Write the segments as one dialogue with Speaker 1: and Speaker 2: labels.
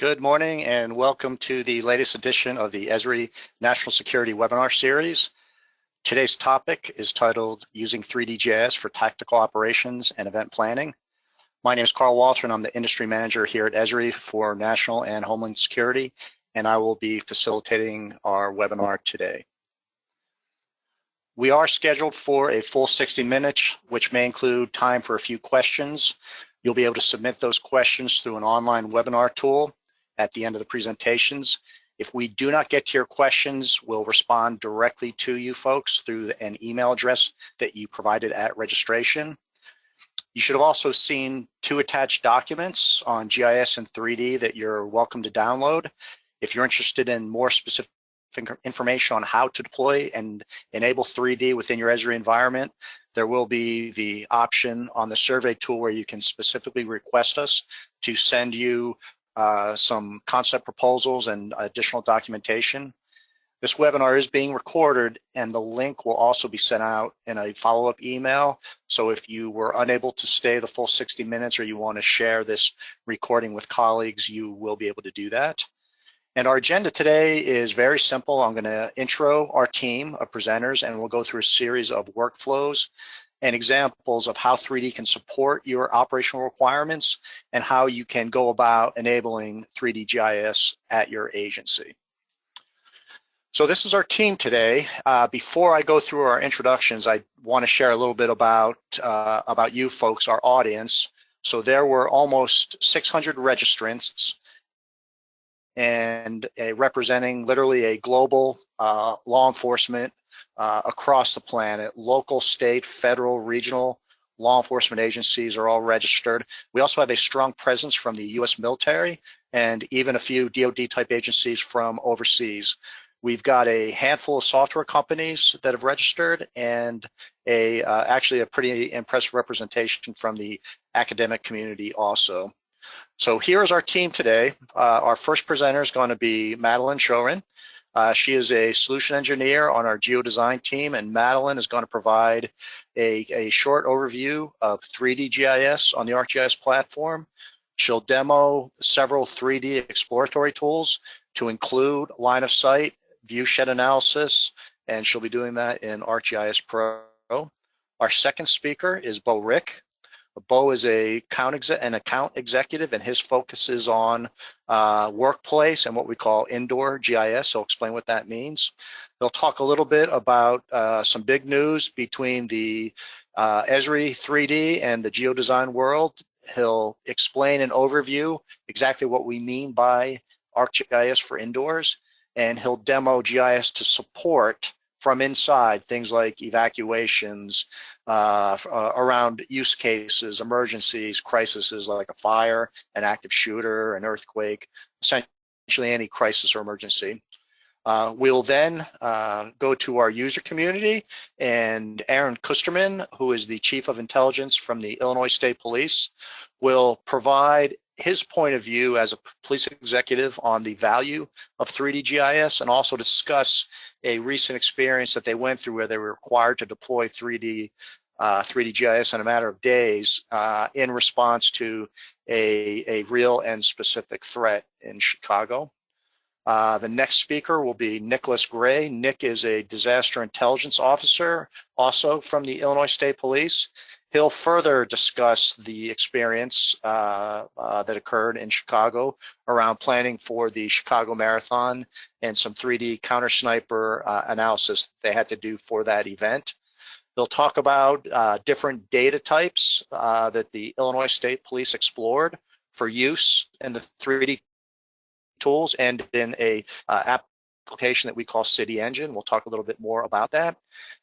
Speaker 1: Good morning and welcome to the latest edition of the Esri National Security Webinar Series. Today's topic is titled Using 3D GIS for Tactical Operations and Event Planning. My name is Carl Walter and I'm the Industry Manager here at Esri for National and Homeland Security, and I will be facilitating our webinar today. We are scheduled for a full 60 minutes, which may include time for a few questions. You'll be able to submit those questions through an online webinar tool at the end of the presentations. If we do not get to your questions, we'll respond directly to you folks through an email address that you provided at registration. You should have also seen two attached documents on GIS and 3D that you're welcome to download. If you're interested in more specific information on how to deploy and enable 3D within your Esri environment, there will be the option on the survey tool where you can specifically request us to send you some concept proposals and additional documentation. This webinar is being recorded and the link will also be sent out in a follow-up email. So if you were unable to stay the full 60 minutes or you want to share this recording with colleagues, you will be able to do that. And our agenda today is very simple. I'm going to intro our team of presenters and we'll go through a series of workflows and examples of how 3D can support your operational requirements and how you can go about enabling 3D GIS at your agency. So this is our team today. Before I go through our introductions, I want to share a little bit about you folks, our audience. So there were almost 600 registrants and representing literally a global law enforcement across the planet. Local, state, federal, regional law enforcement agencies are all registered. We also have a strong presence from the U.S. military and even a few DoD type agencies from overseas. We've got a handful of software companies that have registered and actually a pretty impressive representation from the academic community also. So here's our team today. Our first presenter is going to be Madeline Shorin. She is a solution engineer on our geodesign team, and Madeline is going to provide a short overview of 3D GIS on the ArcGIS platform. She'll demo several 3D exploratory tools to include line of sight, viewshed analysis, and she'll be doing that in ArcGIS Pro. Our second speaker is Bo Rick. Bo is an account executive, and his focus is on workplace and what we call indoor GIS. So I'll explain what that means. They'll talk a little bit about some big news between the Esri 3D and the geodesign world. He'll explain an overview, exactly what we mean by ArcGIS for indoors, and he'll demo GIS to support from inside things like evacuations, around use cases, emergencies, crises like a fire, an active shooter, an earthquake, essentially any crisis or emergency. We'll then go to our user community, and Aaron Kusterman, who is the Chief of Intelligence from the Illinois State Police, will provide his point of view as a police executive on the value of 3D GIS and also discuss a recent experience that they went through where they were required to deploy 3D GIS in a matter of days in response to a real and specific threat in Chicago. The next speaker will be Nicholas Gray. Nick is a disaster intelligence officer, also from the Illinois State Police. He'll further discuss the experience that occurred in Chicago around planning for the Chicago Marathon and some 3D counter sniper analysis they had to do for that event. They'll talk about different data types that the Illinois State Police explored for use in the 3D tools and in a application that we call City Engine. We'll talk a little bit more about that.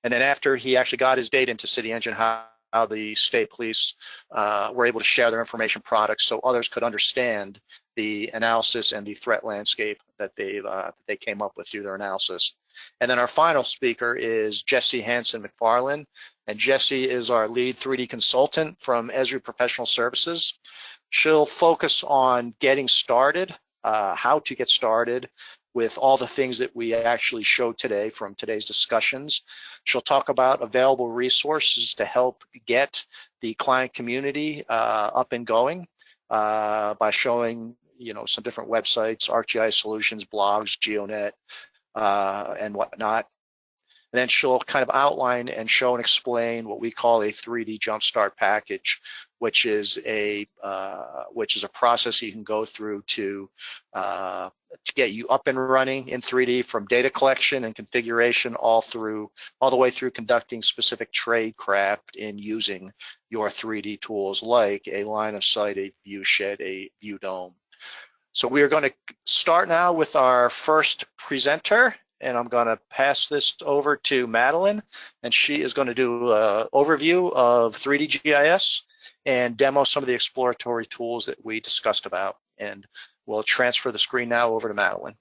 Speaker 1: And then after he actually got his data into City Engine, how the state police were able to share their information products so others could understand the analysis and the threat landscape that they came up with through their analysis. And then our final speaker is Jessie Hansen McFarland, and Jessie is our lead 3D consultant from Esri Professional Services. She'll focus on getting started, how to get started with all the things that we actually showed today from today's discussions. She'll talk about available resources to help get the client community up and going by showing some different websites, ArcGIS Solutions, blogs, GeoNet, and whatnot. And then she'll kind of outline and show and explain what we call a 3D Jumpstart package, which is a process you can go through to get you up and running in 3D, from data collection and configuration all the way through conducting specific tradecraft in using your 3D tools like a line of sight, a viewshed, a view dome. So we are going to start now with our first presenter, and I'm going to pass this over to Madeline, and she is going to do an overview of 3D GIS and demo some of the exploratory tools that we discussed about. And we'll transfer the screen now over to Madeline.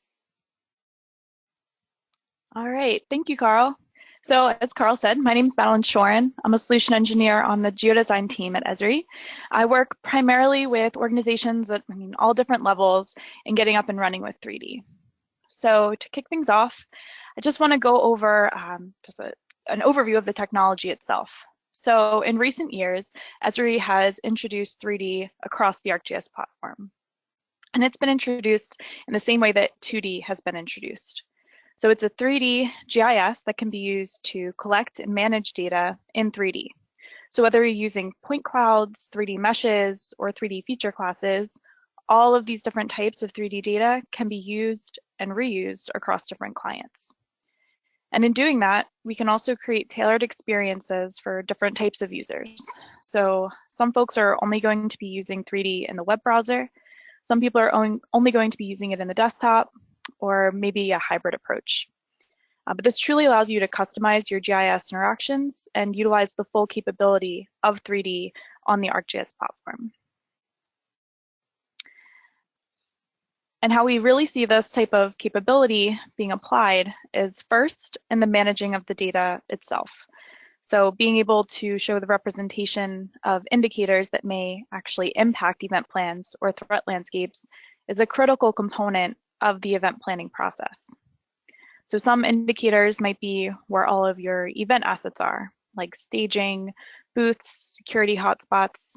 Speaker 2: All right, thank you, Carl. So as Carl said, my name is Madeline Shoren. I'm a solution engineer on the geodesign team at Esri. I work primarily with organizations at all different levels in getting up and running with 3D. So to kick things off, I just want to go over an overview of the technology itself. So in recent years, Esri has introduced 3D across the ArcGIS platform. And it's been introduced in the same way that 2D has been introduced. So it's a 3D GIS that can be used to collect and manage data in 3D. So whether you're using point clouds, 3D meshes, or 3D feature classes, all of these different types of 3D data can be used and reused across different clients. And in doing that, we can also create tailored experiences for different types of users. So some folks are only going to be using 3D in the web browser. Some people are only going to be using it in the desktop, or maybe a hybrid approach. But this truly allows you to customize your GIS interactions and utilize the full capability of 3D on the ArcGIS platform. And how we really see this type of capability being applied is first in the managing of the data itself. So being able to show the representation of indicators that may actually impact event plans or threat landscapes is a critical component of the event planning process. So some indicators might be where all of your event assets are, like staging, booths, security hotspots,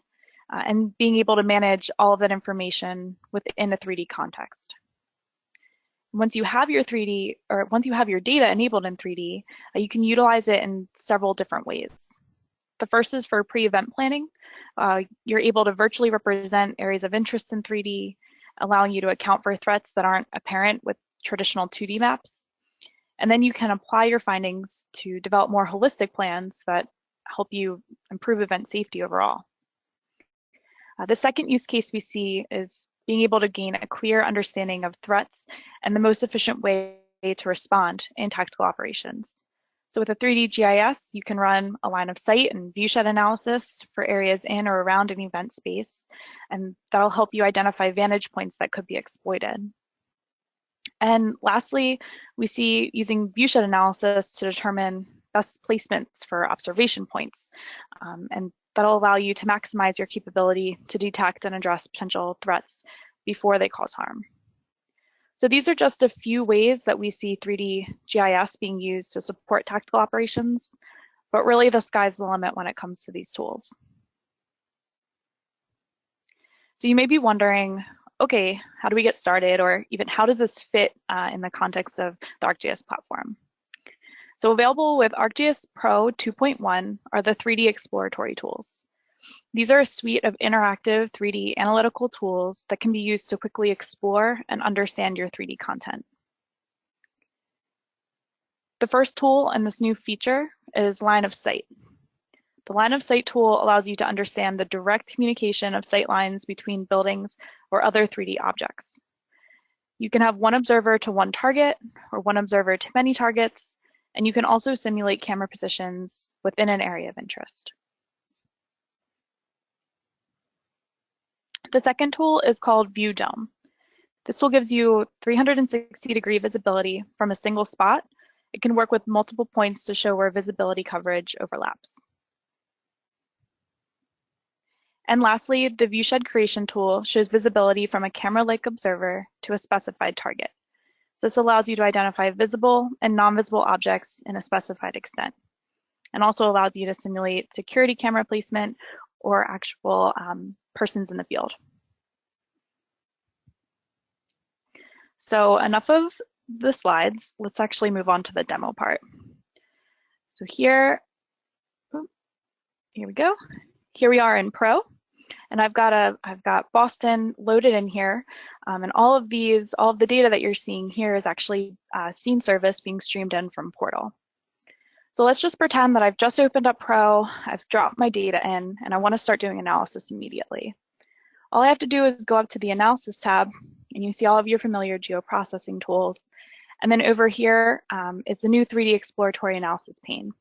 Speaker 2: and being able to manage all of that information within a 3D context. Once you have your data enabled in 3D, you can utilize it in several different ways. The first is for pre-event planning. You're able to virtually represent areas of interest in 3D, allowing you to account for threats that aren't apparent with traditional 2D maps. And then you can apply your findings to develop more holistic plans that help you improve event safety overall. The second use case we see is being able to gain a clear understanding of threats and the most efficient way to respond in tactical operations. So with a 3D GIS, you can run a line of sight and viewshed analysis for areas in or around an event space, and that'll help you identify vantage points that could be exploited. And lastly, we see using viewshed analysis to determine best placements for observation points, and that'll allow you to maximize your capability to detect and address potential threats before they cause harm. So these are just a few ways that we see 3D GIS being used to support tactical operations, but really the sky's the limit when it comes to these tools. So you may be wondering, okay, how do we get started, or even how does this fit in the context of the ArcGIS platform? So available with ArcGIS Pro 2.1 are the 3D exploratory tools. These are a suite of interactive 3D analytical tools that can be used to quickly explore and understand your 3D content. The first tool in this new feature is line of sight. The line of sight tool allows you to understand the direct communication of sight lines between buildings or other 3D objects. You can have one observer to one target or one observer to many targets, and you can also simulate camera positions within an area of interest. The second tool is called View Dome. This tool gives you 360-degree visibility from a single spot. It can work with multiple points to show where visibility coverage overlaps. And lastly, the viewshed creation tool shows visibility from a camera-like observer to a specified target. So this allows you to identify visible and non-visible objects in a specified extent, and also allows you to simulate security camera placement or actual persons in the field. So enough of the slides. Let's actually move on to the demo part. So here we go. Here we are in Pro, and I've got Boston loaded in here, and all of the data that you're seeing here is actually scene service being streamed in from Portal. So let's just pretend that I've just opened up Pro, I've dropped my data in, and I want to start doing analysis immediately. All I have to do is go up to the Analysis tab, and you see all of your familiar geoprocessing tools. And then over here is the new 3D Exploratory Analysis pane.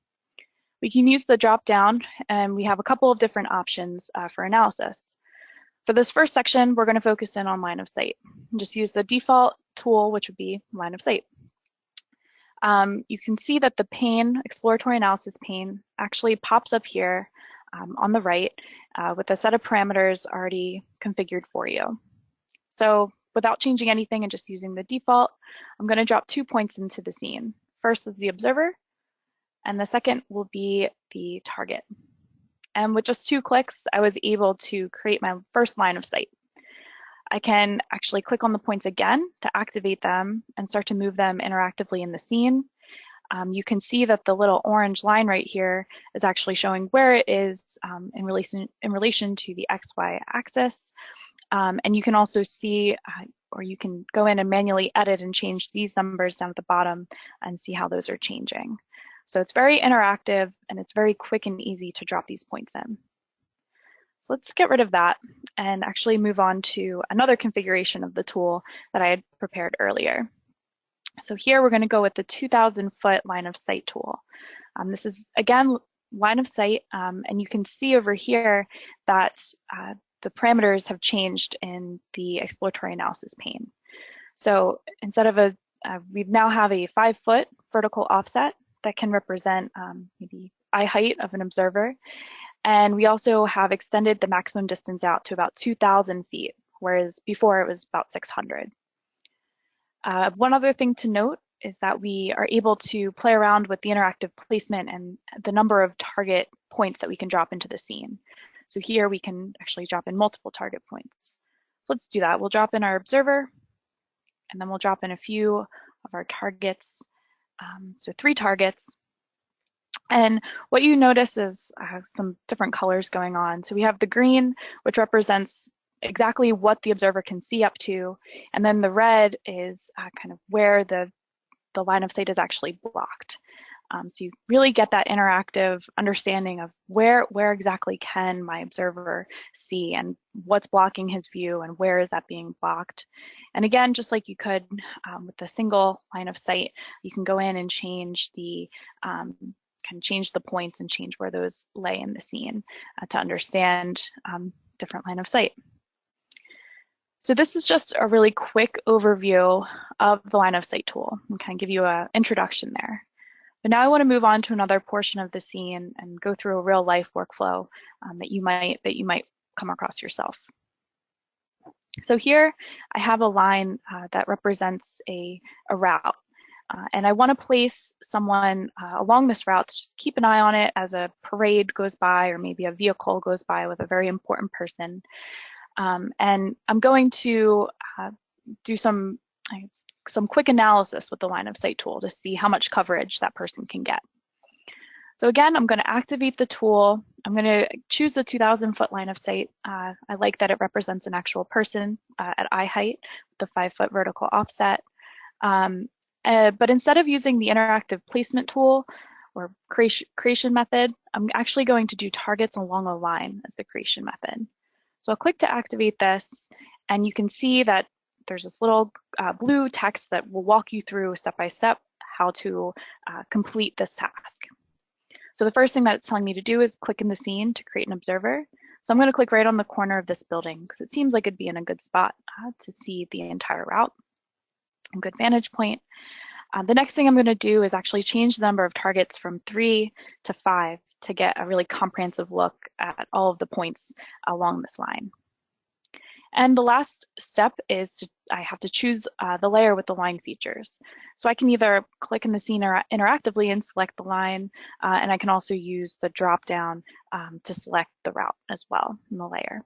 Speaker 2: We can use the drop down, and we have a couple of different options for analysis. For this first section, we're going to focus in on line of sight. And just use the default tool, which would be line of sight. You can see that the pane, exploratory analysis pane, actually pops up here on the right with a set of parameters already configured for you. So without changing anything and just using the default, I'm going to drop 2 points into the scene. First is the observer, and the second will be the target. And with just 2 clicks, I was able to create my first line of sight. I can actually click on the points again to activate them and start to move them interactively in the scene. You can see that the little orange line right here is actually showing where it is in relation to the XY axis. And you can also see, or you can go in and manually edit and change these numbers down at the bottom and see how those are changing. So it's very interactive and it's very quick and easy to drop these points in. So let's get rid of that and actually move on to another configuration of the tool that I had prepared earlier. So here we're going to go with the 2,000-foot line of sight tool. This is, again, line of sight, and you can see over here that the parameters have changed in the exploratory analysis pane. So instead of we now have a 5-foot vertical offset that can represent maybe eye height of an observer. And we also have extended the maximum distance out to about 2,000 feet, whereas before it was about 600. One other thing to note is that we are able to play around with the interactive placement and the number of target points that we can drop into the scene. So here we can actually drop in multiple target points. Let's do that. We'll drop in our observer, and then we'll drop in a few of our targets. So 3 targets. And what you notice is some different colors going on. So we have the green, which represents exactly what the observer can see up to. And then the red is kind of where the line of sight is actually blocked. So you really get that interactive understanding of where exactly can my observer see and what's blocking his view and where is that being blocked. And again, just like you could with the single line of sight, you can go in and change the change the points and change where those lay in the scene to understand different line of sight. So this is just a really quick overview of the line of sight tool and kind of give you an introduction there. But now I want to move on to another portion of the scene and go through a real life workflow that you might come across yourself. So here I have a line that represents a route. And I want to place someone along this route, so just keep an eye on it as a parade goes by or maybe a vehicle goes by with a very important person. And I'm going to do some quick analysis with the line of sight tool to see how much coverage that person can get. So again, I'm going to activate the tool. I'm going to choose the 2,000-foot line of sight. I like that it represents an actual person at eye height with the 5-foot vertical offset. But instead of using the interactive placement tool or creation method, I'm actually going to do targets along a line as the creation method. So I'll click to activate this, and you can see that there's this little blue text that will walk you through step by step how to complete this task. So the first thing that it's telling me to do is click in the scene to create an observer. So I'm going to click right on the corner of this building because it seems like it'd be in a good spot to see the entire route. A good vantage point. The next thing I'm going to do is actually change the number of targets from 3 to 5 to get a really comprehensive look at all of the points along this line. And the last step is I have to choose the layer with the line features. So I can either click in the scene interactively and select the line, and I can also use the drop down to select the route as well in the layer.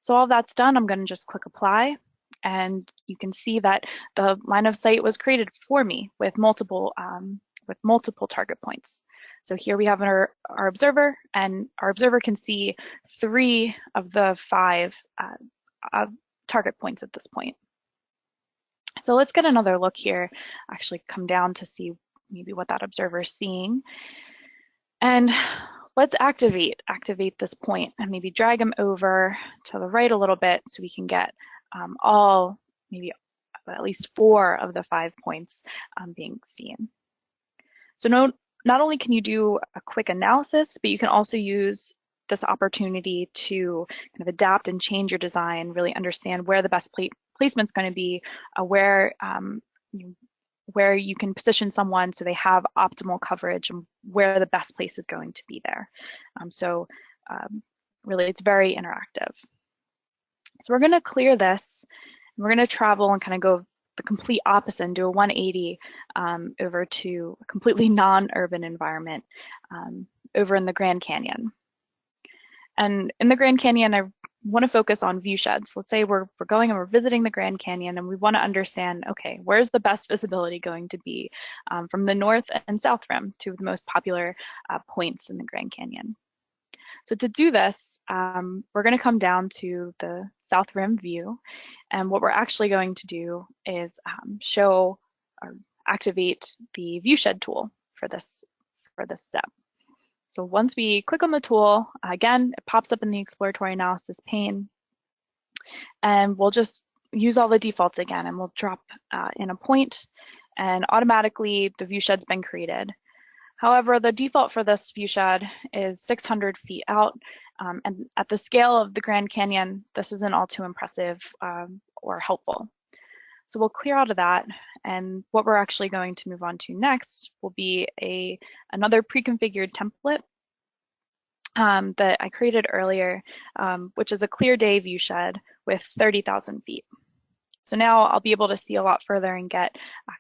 Speaker 2: So all that's done, I'm going to just click apply. And you can see that the line of sight was created for me with multiple target points. So here we have our observer, and our observer can see 3 of the 5 target points at this point. So let's get another look here, actually come down to see maybe what that observer is seeing. And let's activate this point and maybe drag him over to the right a little bit so we can get maybe at least 4 of the 5 points being seen. So not only can you do a quick analysis, but you can also use this opportunity to kind of adapt and change your design, really understand where the best placement is going to be, where you can position someone so they have optimal coverage, and where the best place is going to be there. Really, it's very interactive. So we're going to clear this, and we're going to travel and kind of go the complete opposite and do a 180 over to a completely non-urban environment over in the Grand Canyon. And in the Grand Canyon, I want to focus on view sheds. Let's say we're going and we're visiting the Grand Canyon, and we want to understand, okay, where's the best visibility going to be from the north and south rim, two of the most popular points in the Grand Canyon. So to do this, we're going to come down to the south rim view, and what we're actually going to do is show or activate the viewshed tool for this step. So once we click on the tool, again, it pops up in the exploratory analysis pane, and we'll just use all the defaults again, and we'll drop in a point, and automatically the viewshed's been created. However, the default for this viewshed is 600 feet out, and at the scale of the Grand Canyon, this isn't all too impressive or helpful. So we'll clear out of that, and what we're actually going to move on to next will be another pre-configured template that I created earlier, which is a clear day viewshed with 30,000 feet. So now I'll be able to see a lot further and get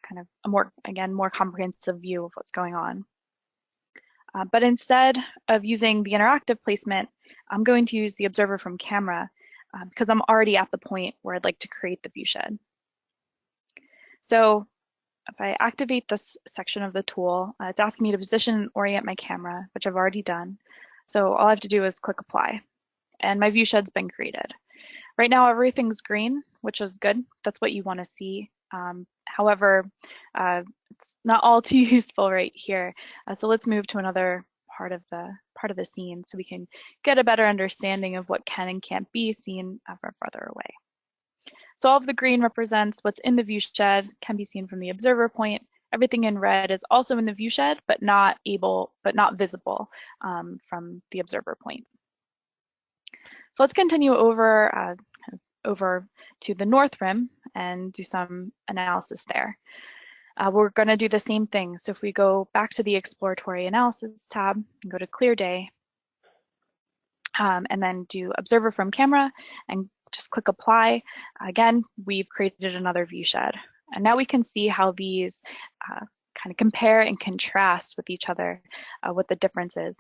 Speaker 2: kind of a more comprehensive view of what's going on. But instead of using the interactive placement, I'm going to use the observer from camera because I'm already at the point where I'd like to create the viewshed. So if I activate this section of the tool, it's asking me to position and orient my camera, which I've already done. So all I have to do is click apply, and my viewshed's been created. Right now everything's green, which is good. That's what you want to see. However, it's not all too useful right here. So let's move to another part of the scene so we can get a better understanding of what can and can't be seen from farther away. So all of the green represents what's in the viewshed, can be seen from the observer point. Everything in red is also in the viewshed, but not visible from the observer point. So let's continue over to the north rim and do some analysis there. We're going to do the same thing. So if we go back to the exploratory analysis tab and go to clear day, and then do observer from camera and just click apply, again, we've created another viewshed. And now we can see how these kind of compare and contrast with each other, what the difference is.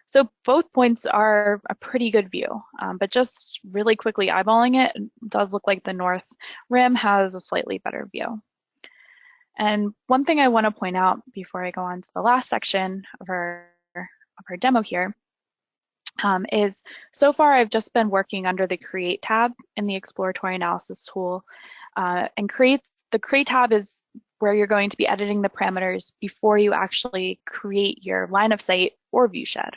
Speaker 2: So both points are a pretty good view, but just really quickly eyeballing it, it does look like the north rim has a slightly better view. And one thing I want to point out before I go on to the last section of our demo here is so far I've just been working under the Create tab in the Exploratory Analysis tool, and the Create tab is where you're going to be editing the parameters before you actually create your line of sight or viewshed.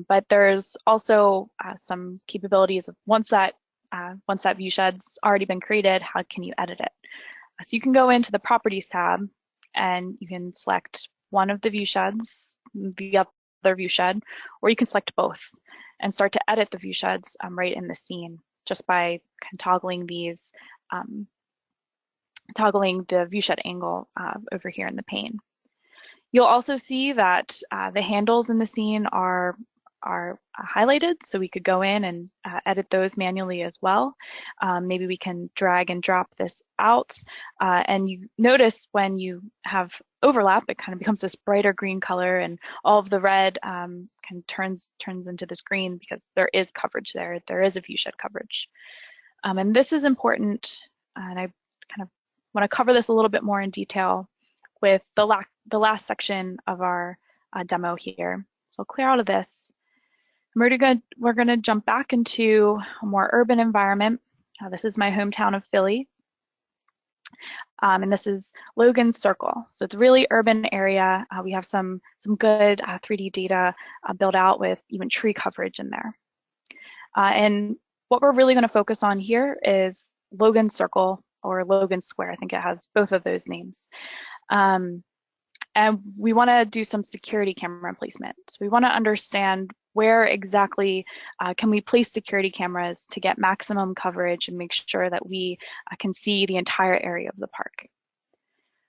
Speaker 2: But there's also some capabilities of once that viewshed's already been created, how can you edit it? So you can go into the Properties tab and you can select one of the viewsheds, the other viewshed, or you can select both and start to edit the viewsheds right in the scene just by toggling the viewshed angle over here in the pane. You'll also see that the handles in the scene are highlighted, so we could go in and edit those manually as well. Maybe we can drag and drop this out, and you notice when you have overlap, it kind of becomes this brighter green color, and all of the red kind of turns into this green because there is coverage there. There is a viewshed coverage. And this is important, and I kind of want to cover this a little bit more in detail with the last section of our demo here. So I'll clear out of this. We're gonna jump back into a more urban environment. This is my hometown of Philly. And this is Logan Circle. So it's a really urban area. We have some good 3D data built out with even tree coverage in there. And what we're really going to focus on here is Logan Circle or Logan Square. I think it has both of those names. And we want to do some security camera placement. So we want to understand where exactly can we place security cameras to get maximum coverage and make sure that we can see the entire area of the park.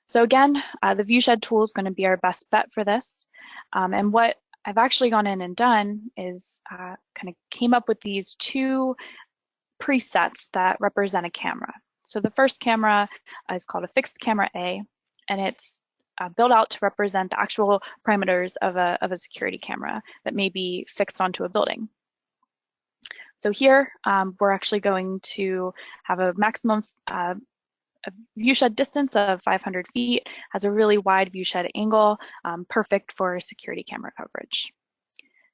Speaker 2: So again, the viewshed tool is going to be our best bet for this. And what I've actually gone in and done is kind of came up with these two presets that represent a camera. So the first camera is called a fixed camera A, and it's built out to represent the actual parameters of a security camera that may be fixed onto a building. So here, we're actually going to have a maximum a viewshed distance of 500 feet, has a really wide viewshed angle, perfect for security camera coverage.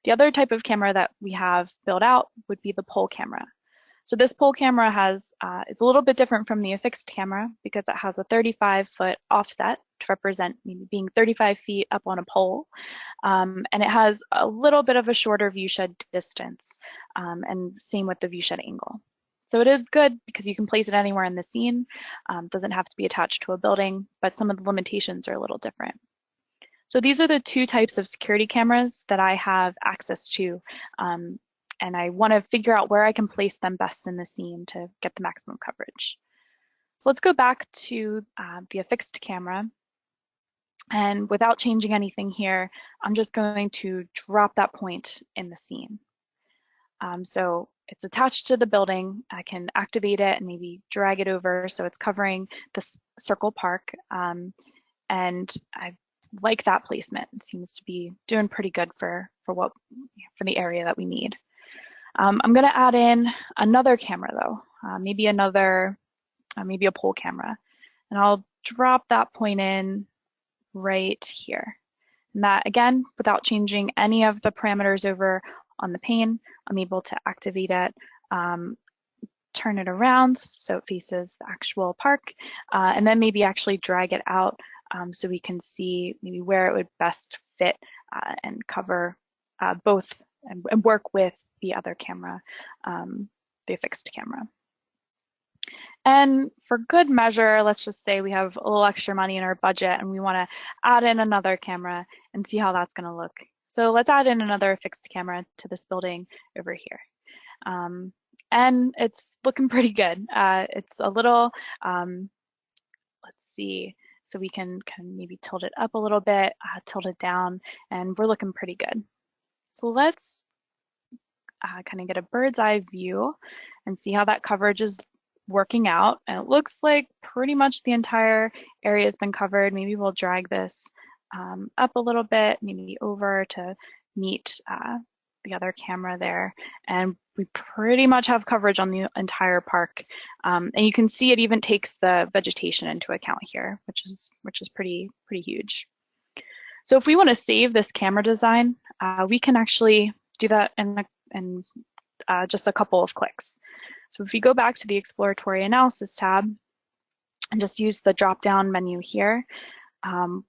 Speaker 2: The other type of camera that we have built out would be the pole camera. So this pole camera has, it's a little bit different from the affixed camera because it has a 35-foot offset to represent maybe being 35 feet up on a pole. And it has a little bit of a shorter viewshed distance, and same with the viewshed angle. So it is good because you can place it anywhere in the scene. Doesn't have to be attached to a building, but some of the limitations are a little different. So these are the two types of security cameras that I have access to. And I want to figure out where I can place them best in the scene to get the maximum coverage. So let's go back to the affixed camera. And without changing anything here, I'm just going to drop that point in the scene. So it's attached to the building. I can activate it and maybe drag it over so it's covering the circle park. And I like that placement. It seems to be doing pretty good for the area that we need. I'm going to add in another camera though, maybe a pole camera, and I'll drop that point in right here. And that again, without changing any of the parameters over on the pane, I'm able to activate it, turn it around so it faces the actual park, and then maybe actually drag it out so we can see maybe where it would best fit and cover both and work with the other camera, the affixed camera. And for good measure, let's just say we have a little extra money in our budget and we want to add in another camera and see how that's going to look. So let's add in another fixed camera to this building over here. And it's looking pretty good. It's a little, let's see, so we can maybe tilt it up a little bit, tilt it down, and we're looking pretty good. So let's kind of get a bird's eye view and see how that coverage is working out. And it looks like pretty much the entire area has been covered. Maybe we'll drag this up a little bit, maybe over to meet the other camera there. And we pretty much have coverage on the entire park. And you can see it even takes the vegetation into account here, which is pretty huge. So if we want to save this camera design, we can actually do that in just a couple of clicks. So if we go back to the exploratory analysis tab and just use the drop-down menu here,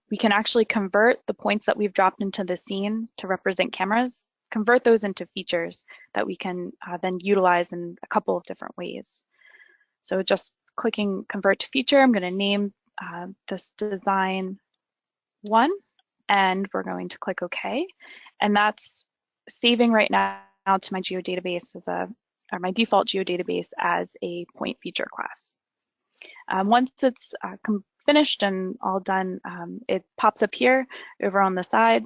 Speaker 2: we can actually convert the points that we've dropped into the scene to represent cameras, convert those into features that we can then utilize in a couple of different ways. So just clicking convert to feature, I'm going to name this design 1, and we're going to click OK. And that's saving right now to my geodatabase or my default geodatabase as a point feature class. Once it's finished and all done, it pops up here over on the side.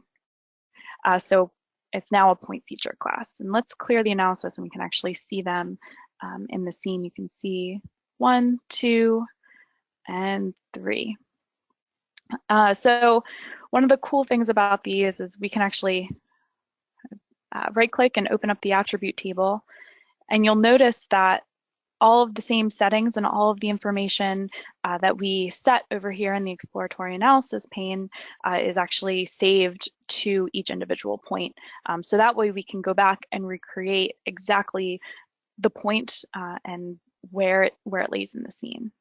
Speaker 2: So it's now a point feature class. And let's clear the analysis and we can actually see them in the scene. You can see 1, 2, and 3. So one of the cool things about these is we can actually right click and open up the attribute table. And you'll notice that all of the same settings and all of the information that we set over here in the exploratory analysis pane is actually saved to each individual point. So that way we can go back and recreate exactly the point and where it lays in the scene.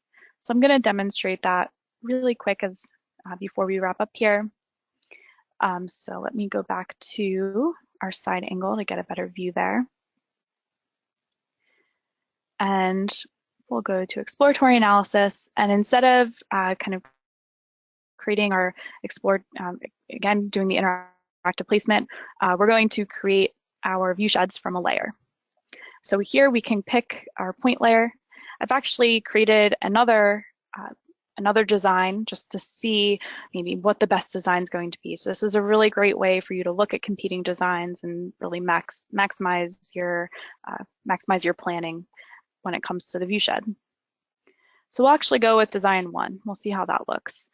Speaker 2: So I'm going to demonstrate that really quick as before we wrap up here. So let me go back to our side angle to get a better view there. And we'll go to exploratory analysis. And instead of kind of creating our again, doing the interactive placement, we're going to create our view sheds from a layer. So here we can pick our point layer. I've actually created another design just to see maybe what the best design is going to be. So this is a really great way for you to look at competing designs and really maximize your planning when it comes to the view shed. So we'll actually go with design 1. We'll see how that looks.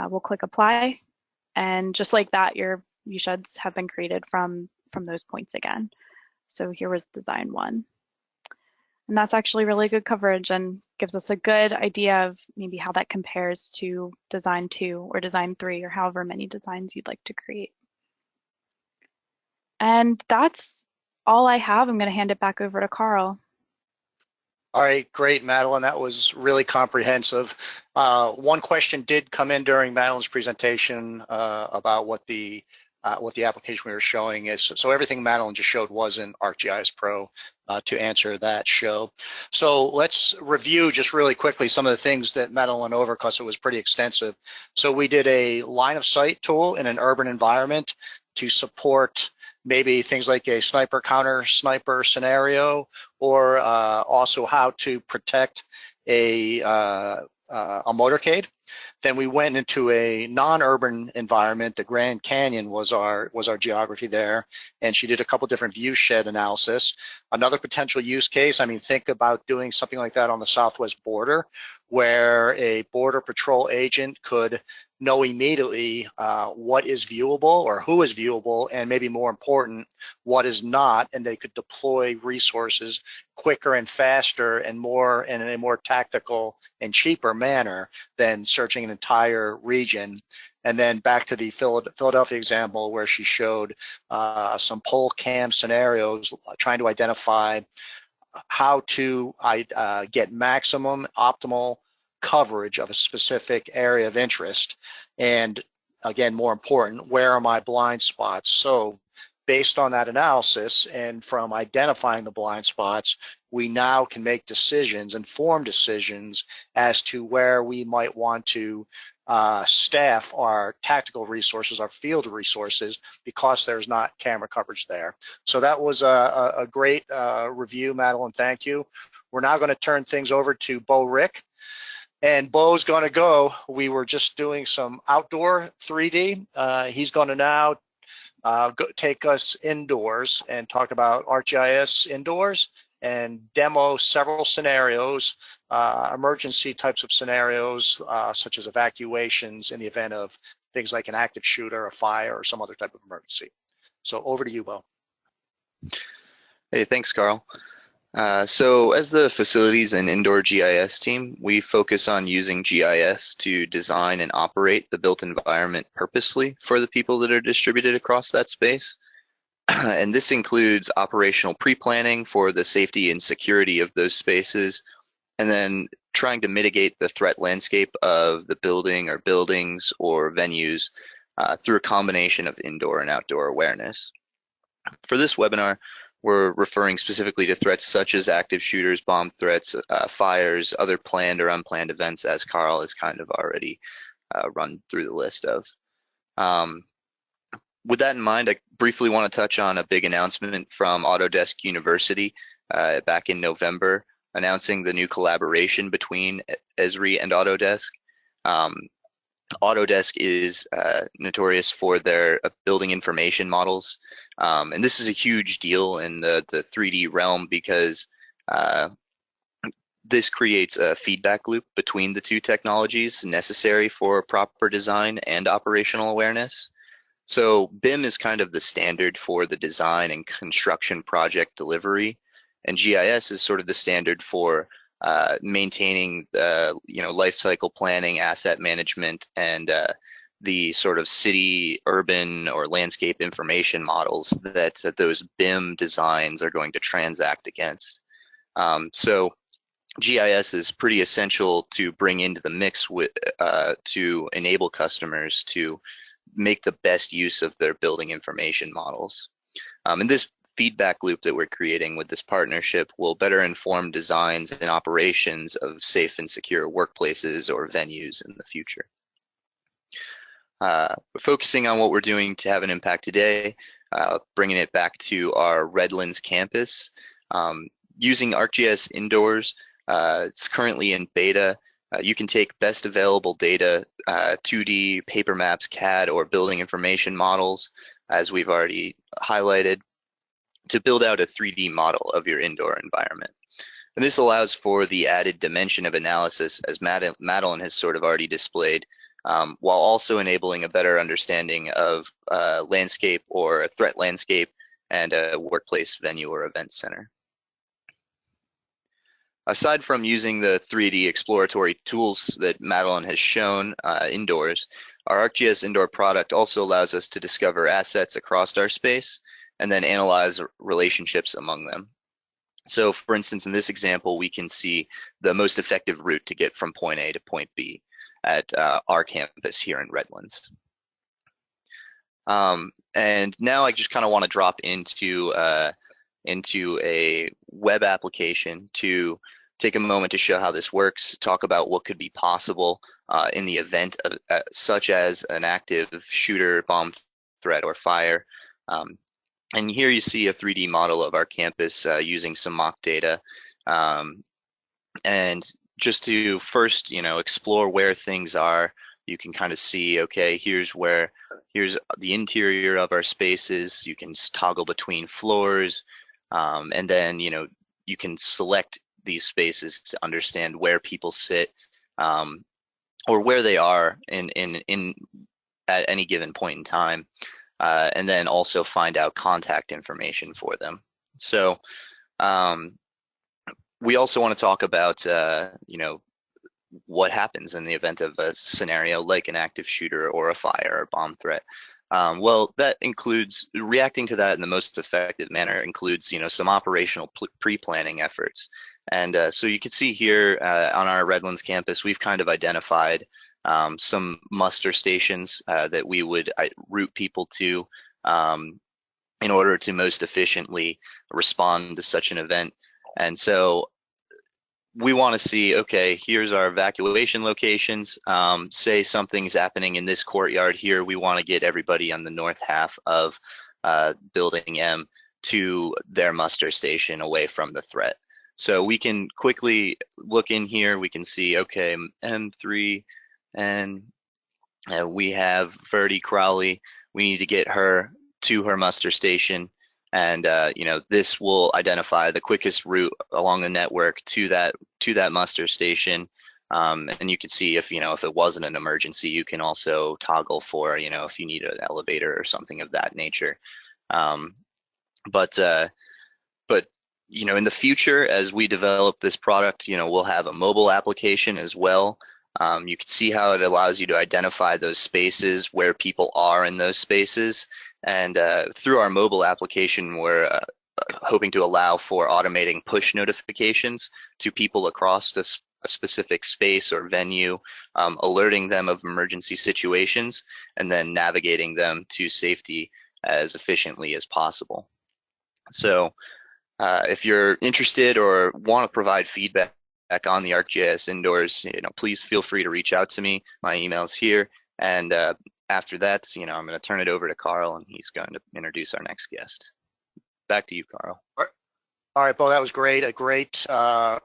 Speaker 2: We'll click apply, and just like that, your view sheds have been created from those points again. So here was design 1. And that's actually really good coverage and gives us a good idea of maybe how that compares to design 2 or design 3 or however many designs you'd like to create. And that's all I have. I'm going to hand it back over to Carl.
Speaker 1: All right, great, Madeline. That was really comprehensive. One question did come in during Madeline's presentation about what the application we were showing is. So everything Madeline just showed was in ArcGIS Pro to answer that show. So let's review just really quickly some of the things that Madeline went over because it was pretty extensive. So we did a line of sight tool in an urban environment to support maybe things like a sniper counter sniper scenario, or also how to protect a motorcade. Then we went into a non-urban environment. The Grand Canyon was our geography there, and she did a couple different view shed analysis. Another potential use case, I mean, think about doing something like that on the southwest border, where a border patrol agent could know immediately what is viewable or who is viewable, and maybe more important, what is not, and they could deploy resources quicker and faster and more in a more tactical and cheaper manner than searching an entire region. And then back to the Philadelphia example where she showed some pole cam scenarios trying to identify how to get maximum optimal coverage of a specific area of interest. And again, more important, where are my blind spots? So based on that analysis and from identifying the blind spots, we now can make decisions, informed decisions as to where we might want to staff our tactical resources, our field resources, because there's not camera coverage there. So that was a great review, Madeline, thank you. We're now gonna turn things over to Bo Rick. And Bo's gonna go, we were just doing some outdoor 3D. He's gonna now take us indoors and talk about ArcGIS indoors and demo several scenarios, emergency types of scenarios, such as evacuations in the event of things like an active shooter, a fire, or some other type of emergency. So over to you, Bo.
Speaker 3: Hey, thanks, Carl. So as the facilities and indoor GIS team, we focus on using GIS to design and operate the built environment purposefully for the people that are distributed across that space. And this includes operational pre-planning for the safety and security of those spaces, and then trying to mitigate the threat landscape of the building or buildings or venues through a combination of indoor and outdoor awareness. For this webinar, we're referring specifically to threats such as active shooters, bomb threats, fires, other planned or unplanned events, as Carl has kind of already run through the list of. With that in mind, I briefly want to touch on a big announcement from Autodesk University back in November, announcing the new collaboration between Esri and Autodesk. Autodesk is notorious for their building information models, and this is a huge deal in the 3D realm because this creates a feedback loop between the two technologies necessary for proper design and operational awareness. So BIM is kind of the standard for the design and construction project delivery, and GIS is sort of the standard for maintaining life cycle planning, asset management, and the sort of city, urban, or landscape information models that those BIM designs are going to transact against. So GIS is pretty essential to bring into the mix to enable customers to make the best use of their building information models. And this feedback loop that we're creating with this partnership will better inform designs and operations of safe and secure workplaces or venues in the future. Focusing on what we're doing to have an impact today, bringing it back to our Redlands campus, using ArcGIS Indoors. It's currently in beta. You can take best available data, 2D, paper maps, CAD, or building information models, as we've already highlighted, to build out a 3D model of your indoor environment. And this allows for the added dimension of analysis, as Madeline has sort of already displayed, while also enabling a better understanding of landscape or a threat landscape and a workplace venue or event center. Aside from using the 3D exploratory tools that Madeline has shown indoors, our ArcGIS Indoor product also allows us to discover assets across our space and then analyze relationships among them. So for instance, in this example, we can see the most effective route to get from point A to point B at our campus here in Redlands. And now I just kind of want to drop into a web application to take a moment to show how this works, talk about what could be possible in the event of such as an active shooter, bomb threat, or fire. And here you see a 3D model of our campus using some mock data. And just to first, explore where things are, you can kind of see, okay, here's the interior of our spaces. You can toggle between floors, and then, you can select these spaces to understand where people sit, or where they are at any given point in time, and then also find out contact information for them. So we also want to talk about what happens in the event of a scenario like an active shooter or a fire or bomb threat. Well, that includes reacting to that in the most effective manner includes, some operational pre-planning efforts. And so you can see here on our Redlands campus, we've kind of identified some muster stations that we would route people to in order to most efficiently respond to such an event. And so we want to see, okay, here's our evacuation locations. Say something's happening in this courtyard here. We want to get everybody on the north half of building M to their muster station away from the threat. So we can quickly look in here. We can see, okay, M3, and we have Verdi Crowley. We need to get her to her muster station. And this will identify the quickest route along the network to that muster station. And you can see if it wasn't an emergency, you can also toggle for if you need an elevator or something of that nature. But in the future, as we develop this product, we'll have a mobile application as well. You can see how it allows you to identify those spaces where people are in those spaces. And through our mobile application, we're hoping to allow for automating push notifications to people across a specific space or venue, alerting them of emergency situations, and then navigating them to safety as efficiently as possible. So if you're interested or want to provide feedback on the ArcGIS Indoors, please feel free to reach out to me. My email's here. And after that, I'm going to turn it over to Carl, and he's going to introduce our next guest. Back to you, Carl.
Speaker 1: All right, Bo, that was great. A great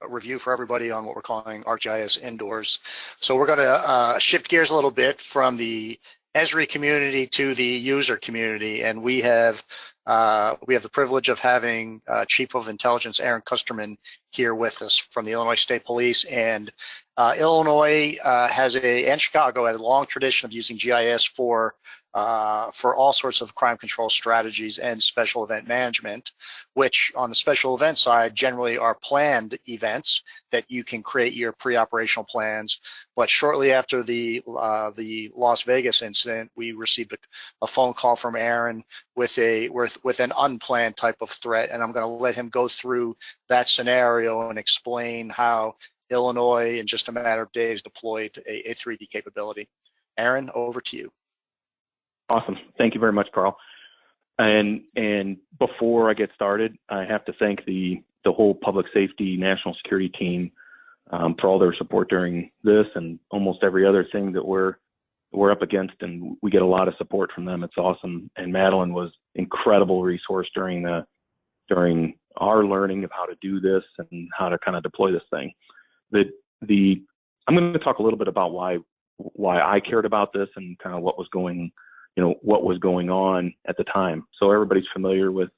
Speaker 1: review for everybody on what we're calling ArcGIS Indoors. So we're going to shift gears a little bit from the Esri community to the user community, and we have the privilege of having Chief of Intelligence Aaron Kusterman here with us from the Illinois State Police. And Illinois and Chicago had a long tradition of using GIS for for all sorts of crime control strategies and special event management, which on the special event side generally are planned events that you can create your pre-operational plans. But shortly after the Las Vegas incident, we received a phone call from Aaron with an unplanned type of threat, and I'm going to let him go through that scenario and explain how Illinois, in just a matter of days, deployed a 3D capability. Aaron, over to you.
Speaker 4: Awesome. Thank you very much, Carl. And before I get started, I have to thank the whole public safety national security team for all their support during this and almost every other thing that we're up against, and we get a lot of support from them. It's awesome. And Madeline was incredible resource during our learning of how to do this and how to kind of deploy this thing. I'm going to talk a little bit about why I cared about this and kind of what was going on at the time. So everybody's familiar with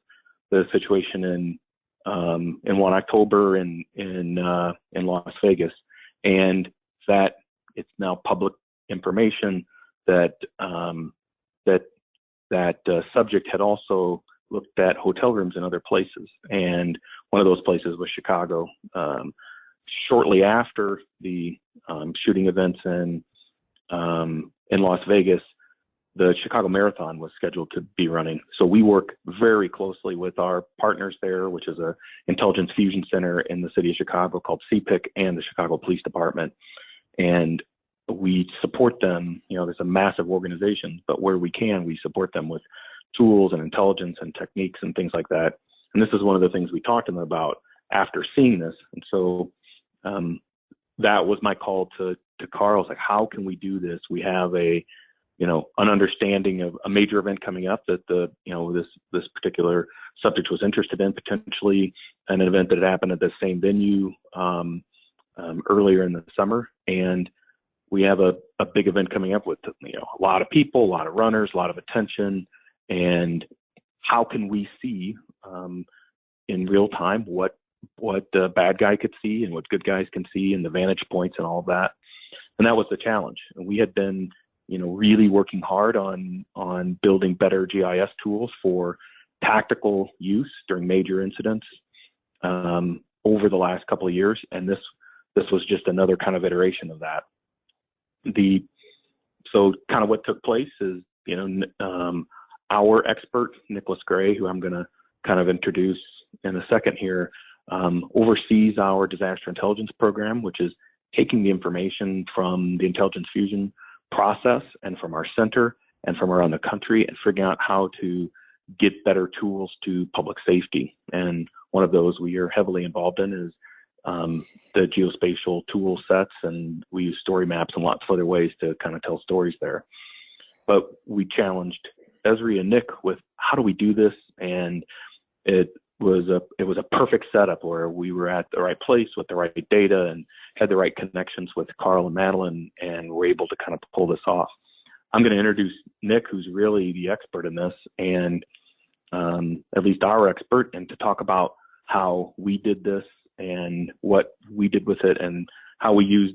Speaker 4: the situation in 1 October in Las Vegas, and that it's now public information that subject had also looked at hotel rooms in other places, and one of those places was Chicago. Shortly after the shooting events in Las Vegas, the Chicago Marathon was scheduled to be running. So we work very closely with our partners there, which is a intelligence fusion center in the city of Chicago called CPIC, and the Chicago Police Department. And we support them. There's a massive organization, but where we can, we support them with tools and intelligence and techniques and things like that. And this is one of the things we talked to them about after seeing this. And so that was my call to Carl. It's like, how can we do this? We have an understanding of a major event coming up that this particular subject was interested in, potentially an event that had happened at the same venue earlier in the summer. And we have a big event coming up with a lot of people, a lot of runners, a lot of attention. And how can we see in real time what the bad guy could see and what good guys can see, and the vantage points and all of that? And that was the challenge. And we had been really working hard on building better GIS tools for tactical use during major incidents over the last couple of years. And this was just another kind of iteration of that. So kind of what took place is, our expert, Nicholas Gray, who I'm going to kind of introduce in a second here, oversees our disaster intelligence program, which is taking the information from the intelligence fusion process and from our center and from around the country and figuring out how to get better tools to public safety. And one of those we are heavily involved in is the geospatial tool sets, and we use story maps and lots of other ways to kind of tell stories there. But we challenged Esri and Nick with how do we do this, and it was a perfect setup where we were at the right place with the right data and had the right connections with Carl and Madeline, and were able to kind of pull this off. I'm going to introduce Nick, who's really the expert in this, and at least our expert, and to talk about how we did this and what we did with it, and how we used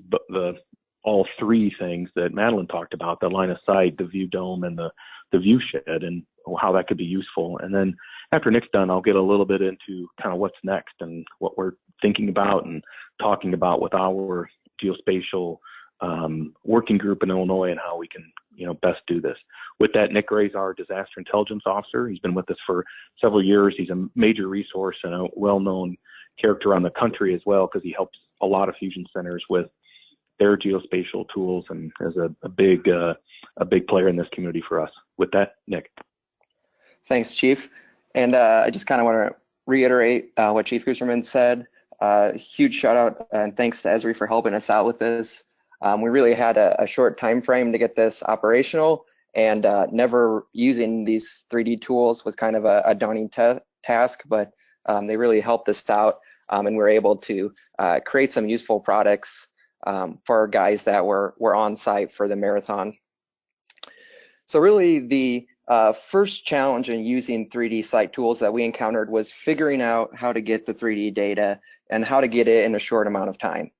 Speaker 4: all three things that Madeline talked about: the line of sight, the view dome, and the viewshed, and how that could be useful. And then after Nick's done, I'll get a little bit into kind of what's next and what we're thinking about and talking about with our geospatial working group in Illinois, and how we can best do this. With that, Nick Gray's our disaster intelligence officer. He's been with us for several years. He's a major resource and a well-known character around the country as well, because he helps a lot of fusion centers with their geospatial tools, and is a big player in this community for us. With that, Nick.
Speaker 5: Thanks, Chief. And I just kind of want to reiterate what Chief Gooserman said. Huge shout out and thanks to Esri for helping us out with this. We really had a short time frame to get this operational, and never using these 3D tools was kind of a daunting task, but they really helped us out, and we were able to create some useful products for our guys that were on site for the marathon. So really the first challenge in using 3D site tools that we encountered was figuring out how to get the 3D data and how to get it in a short amount of time.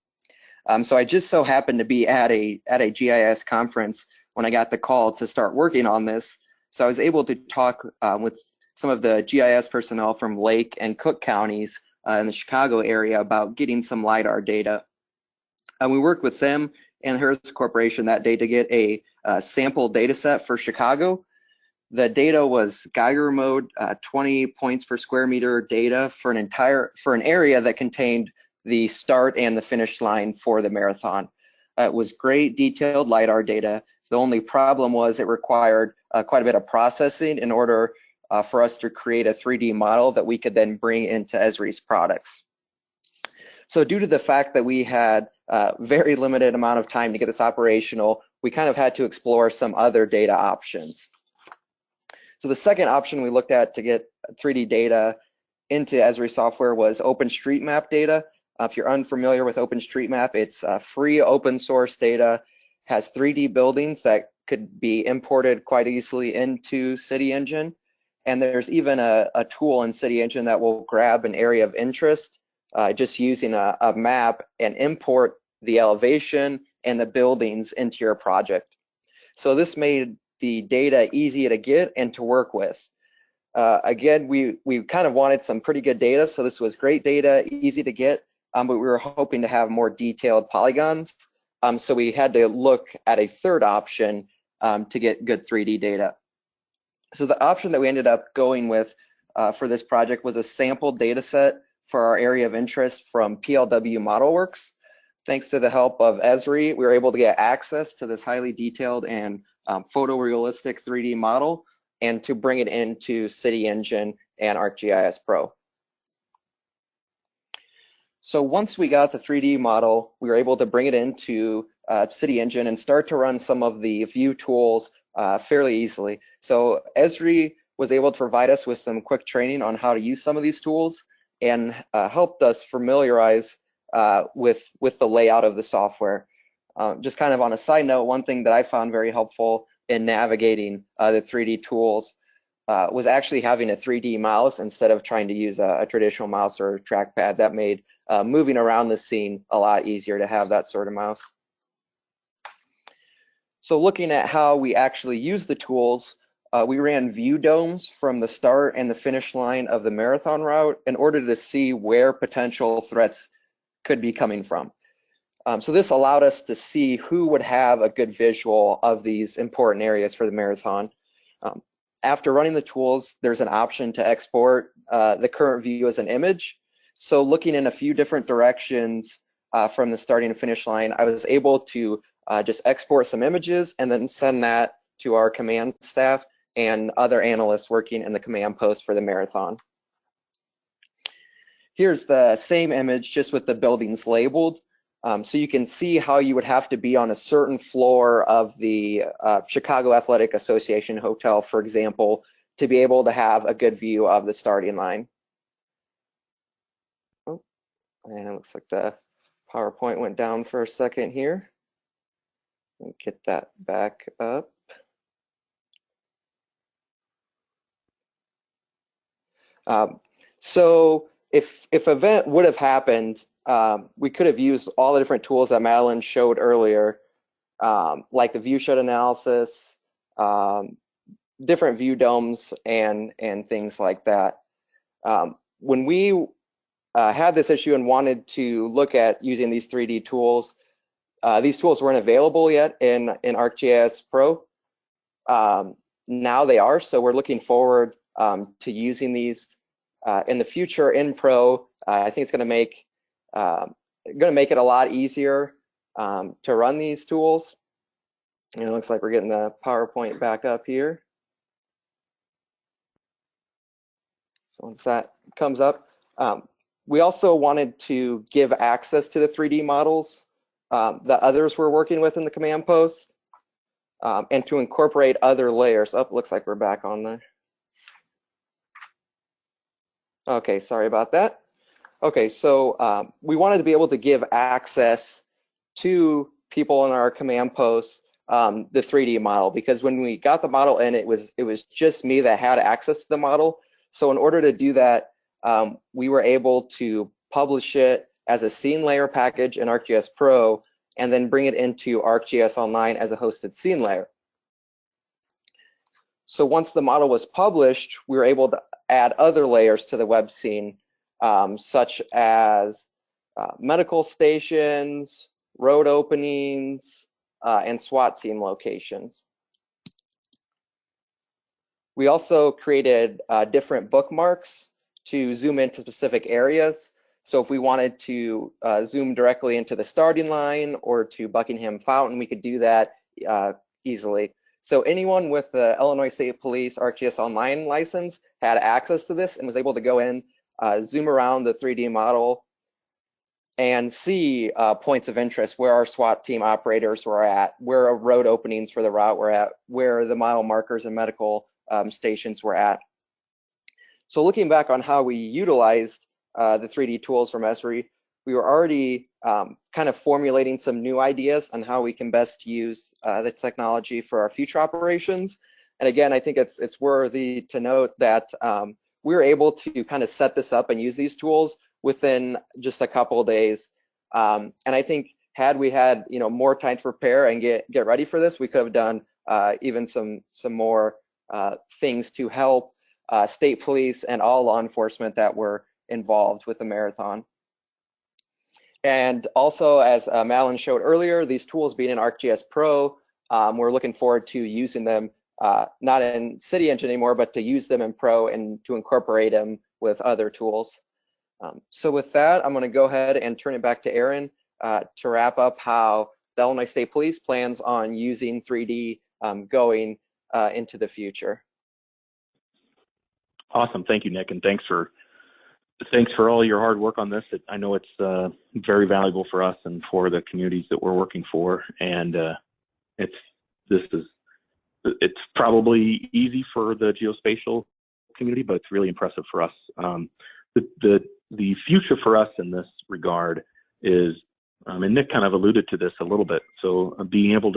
Speaker 5: So I just so happened to be at a GIS conference when I got the call to start working on this. So I was able to talk with some of the GIS personnel from Lake and Cook counties in the Chicago area about getting some LiDAR data. And we worked with them and Harris Corporation that day to get a sample data set for Chicago. The data was Geiger mode, 20 points per square meter data for an area that contained the start and the finish line for the marathon. It was great detailed LiDAR data. The only problem was it required quite a bit of processing in order for us to create a 3D model that we could then bring into Esri's products. So due to the fact that we had very limited amount of time to get this operational, we kind of had to explore some other data options. So the second option we looked at to get 3D data into Esri software was OpenStreetMap data. If you're unfamiliar with OpenStreetMap, it's free open source data, has 3D buildings that could be imported quite easily into CityEngine. And there's even a tool in CityEngine that will grab an area of interest just using a map and import the elevation and the buildings into your project. So this made the data easy to get and to work with. Again, we kind of wanted some pretty good data, so this was great data, easy to get, but we were hoping to have more detailed polygons. So we had to look at a third option to get good 3D data. So the option that we ended up going with for this project was a sample data set for our area of interest from PLW ModelWorks. Thanks to the help of Esri, we were able to get access to this highly detailed and photorealistic 3D model and to bring it into CityEngine and ArcGIS Pro. So once we got the 3D model, we were able to bring it into CityEngine and start to run some of the view tools fairly easily. So Esri was able to provide us with some quick training on how to use some of these tools and helped us familiarize with the layout of the software. Just kind of on a side note, one thing that I found very helpful in navigating the 3D tools was actually having a 3D mouse instead of trying to use a traditional mouse or trackpad. That made moving around the scene a lot easier to have that sort of mouse. So looking at how we actually use the tools, we ran view domes from the start and the finish line of the marathon route in order to see where potential threats could be coming from. So this allowed us to see who would have a good visual of these important areas for the marathon. After running the tools, there's an option to export the current view as an image. So looking in a few different directions from the starting and finish line, I was able to just export some images and then send that to our command staff and other analysts working in the command post for the marathon. Here's the same image just with the buildings labeled. So you can see how you would have to be on a certain floor of the Chicago Athletic Association Hotel, for example, to be able to have a good view of the starting line. Oh, and it looks like the PowerPoint went down for a second here. Let me get that back up. So if event would have happened, we could have used all the different tools that Madeline showed earlier, like the viewshed analysis, different view domes, and things like that. When we had this issue and wanted to look at using these 3D tools, these tools weren't available yet in ArcGIS Pro. Now they are, so we're looking forward to using these in the future in Pro. I think it's going to make it a lot easier to run these tools. And it looks like we're getting the PowerPoint back up here. So once that comes up, we also wanted to give access to the 3D models that others were working with in the command post and to incorporate other layers. Oh, looks like we're back on there. Okay, sorry about that. Okay, so we wanted to be able to give access to people in our command post the 3D model, because when we got the model in, it was just me that had access to the model. So in order to do that, we were able to publish it as a scene layer package in ArcGIS Pro and then bring it into ArcGIS Online as a hosted scene layer. So once the model was published, we were able to add other layers to the web scene, such as medical stations, road openings, and SWAT team locations. We also created different bookmarks to zoom into specific areas. So if we wanted to zoom directly into the starting line or to Buckingham Fountain, we could do that easily. So anyone with the Illinois State Police ArcGIS Online license had access to this and was able to go in, zoom around the 3D model, and see points of interest, where our SWAT team operators were at, where road openings for the route were at, where the mile markers and medical stations were at. So looking back on how we utilized the 3D tools from Esri, we were already kind of formulating some new ideas on how we can best use the technology for our future operations. And again, I think it's worthy to note that we were able to kind of set this up and use these tools within just a couple of days. And I think had we had more time to prepare and get ready for this, we could have done even some more things to help state police and all law enforcement that were involved with the marathon. And also, as Madeline showed earlier, these tools being in ArcGIS Pro, we're looking forward to using them not in City Engine anymore, but to use them in Pro and to incorporate them with other tools. So with that, I'm going to go ahead and turn it back to Aaron to wrap up how the Illinois State Police plans on using 3D going into the future.
Speaker 4: Awesome. Thank you, Nick, and thanks for all your hard work on this. I know it's very valuable for us and for the communities that we're working for. And it's probably easy for the geospatial community, but it's really impressive for us. The future for us in this regard is, and Nick kind of alluded to this a little bit, so being able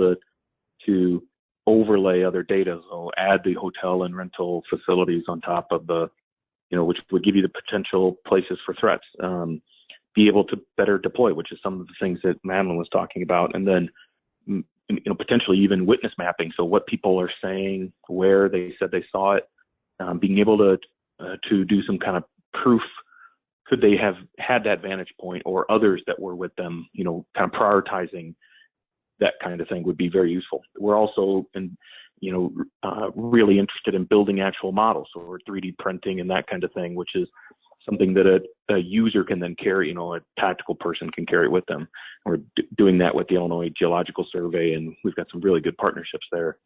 Speaker 4: to overlay other data, so add the hotel and rental facilities on top of the, which would give you the potential places for threats, be able to better deploy, which is some of the things that Madeline was talking about, and then potentially even witness mapping, so what people are saying, where they said they saw it, being able to do some kind of proof. Could they have had that vantage point, or others that were with them, kind of prioritizing that kind of thing would be very useful. We're also really interested in building actual models, so we're 3D printing and that kind of thing, which is something that a user can then carry, a tactical person can carry with them. We're doing that with the Illinois Geological Survey, and we've got some really good partnerships there.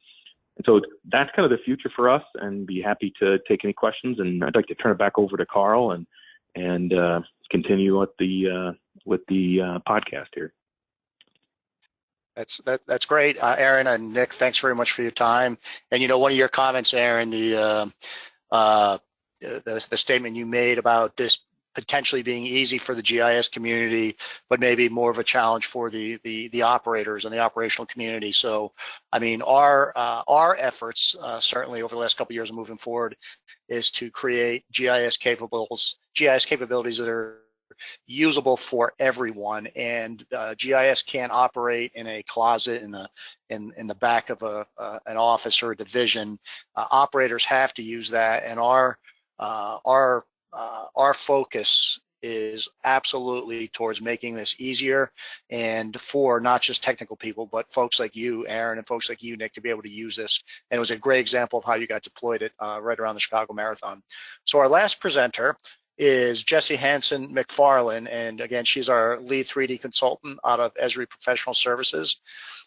Speaker 4: And so that's kind of the future for us, and be happy to take any questions. And I'd like to turn it back over to Carl and continue with the podcast here.
Speaker 1: That's great, Aaron and Nick. Thanks very much for your time. And one of your comments, Aaron, the statement you made about this potentially being easy for the GIS community, but maybe more of a challenge for the operators and the operational community. So, I mean, our efforts certainly over the last couple of years and moving forward is to create GIS capabilities that are usable for everyone, and GIS can't operate in a closet in the back of an office or a division. Operators have to use that, and our focus is absolutely towards making this easier, and for not just technical people, but folks like you, Aaron, and folks like you, Nick, to be able to use this. And it was a great example of how you got deployed it right around the Chicago Marathon. So our last presenter is Jessie Hansen McFarland, and again, she's our lead 3D consultant out of Esri Professional Services,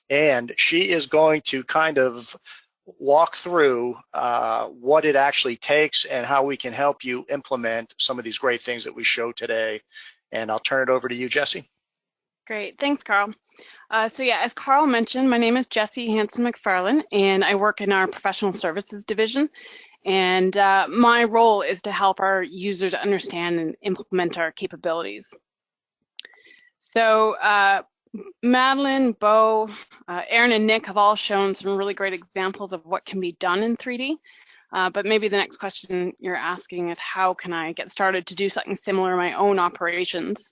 Speaker 1: and she is going to kind of walk through what it actually takes and how we can help you implement some of these great things that we showed today. And I'll turn it over to you, Jessie.
Speaker 6: Great, thanks, Carl. So yeah, as Carl mentioned, my name is Jessie Hansen McFarland, and I work in our professional services division. And my role is to help our users understand and implement our capabilities. So Madeline, Bo, Aaron, and Nick have all shown some really great examples of what can be done in 3D. But maybe the next question you're asking is, how can I get started to do something similar in my own operations?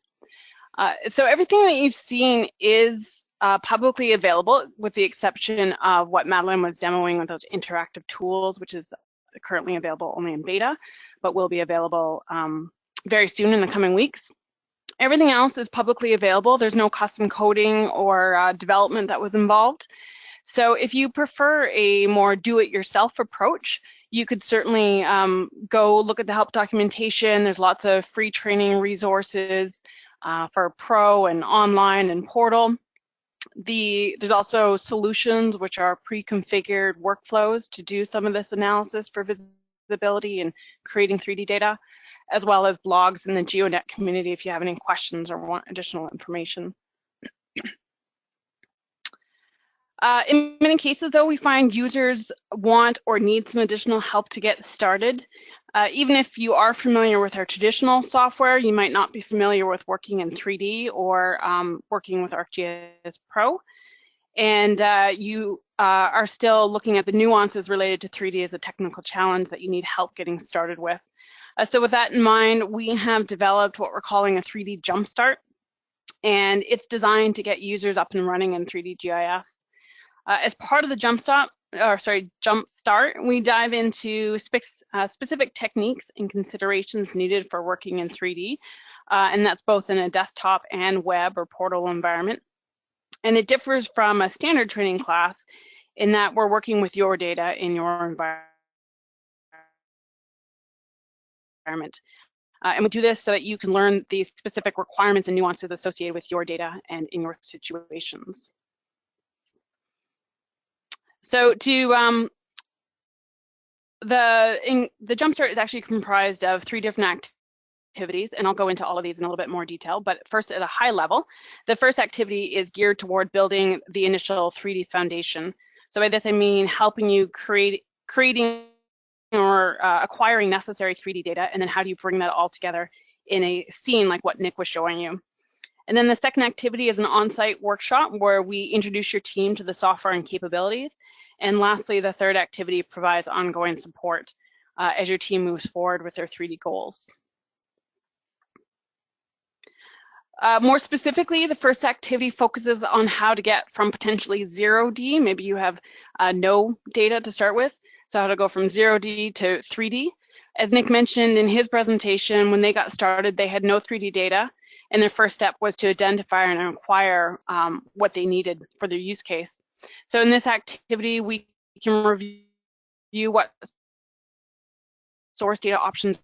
Speaker 6: So everything that you've seen is publicly available, with the exception of what Madeline was demoing with those interactive tools, which is currently available only in beta, but will be available very soon in the coming weeks. Everything else is publicly available. There's no custom coding or development that was involved. So if you prefer a more do-it-yourself approach, you could certainly go look at the help documentation. There's lots of free training resources for Pro and online and portal. There's also solutions which are pre-configured workflows to do some of this analysis for visibility and creating 3D data, as well as blogs in the GeoNet community if you have any questions or want additional information. In many cases, though, we find users want or need some additional help to get started. Even if you are familiar with our traditional software, you might not be familiar with working in 3D or working with ArcGIS Pro. And you are still looking at the nuances related to 3D as a technical challenge that you need help getting started with. So with that in mind, we have developed what we're calling a 3D Jumpstart, and it's designed to get users up and running in 3D GIS. As part of the Jumpstart, we dive into specific techniques and considerations needed for working in 3D, and that's both in a desktop and web or portal environment. And it differs from a standard training class in that we're working with your data in your environment. And we do this so that you can learn the specific requirements and nuances associated with your data and in your situations. So the Jumpstart is actually comprised of 3 different activities, and I'll go into all of these in a little bit more detail. But first, at a high level, the first activity is geared toward building the initial 3D foundation. So by this I mean helping you creating or acquiring necessary 3D data, and then how do you bring that all together in a scene like what Nick was showing you. And then the second activity is an on-site workshop where we introduce your team to the software and capabilities. And lastly, the third activity provides ongoing support as your team moves forward with their 3D goals. More specifically, the first activity focuses on how to get from potentially 0D, maybe you have no data to start with, so how to go from 0D to 3D. As Nick mentioned in his presentation, when they got started, they had no 3D data, and their first step was to identify and acquire what they needed for their use case. So in this activity, we can review what source data options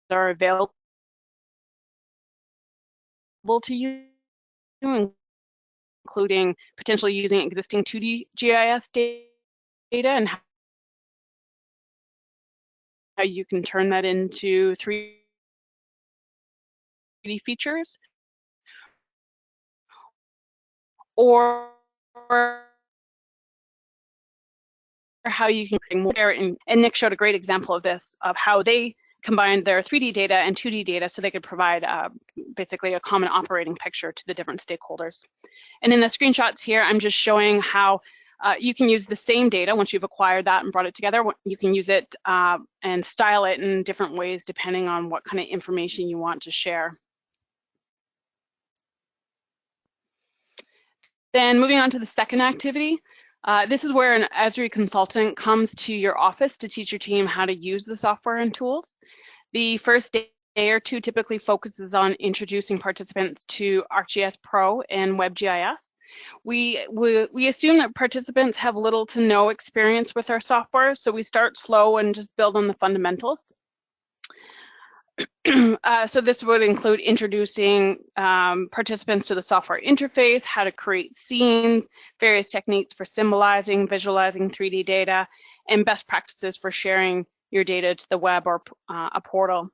Speaker 6: are available to you, including potentially using existing 2D GIS data and how you can turn that into 3D features, or how you can bring more. And Nick showed a great example of this, of how they combined their 3D data and 2D data so they could provide basically a common operating picture to the different stakeholders. And in the screenshots here, I'm just showing how you can use the same data once you've acquired that and brought it together. You can use it and style it in different ways depending on what kind of information you want to share. Then moving on to the second activity, this is where an Esri consultant comes to your office to teach your team how to use the software and tools. The first day or two typically focuses on introducing participants to ArcGIS Pro and WebGIS. We assume that participants have little to no experience with our software, so we start slow and just build on the fundamentals. So this would include introducing participants to the software interface, how to create scenes, various techniques for symbolizing, visualizing 3D data, and best practices for sharing your data to the web or a portal.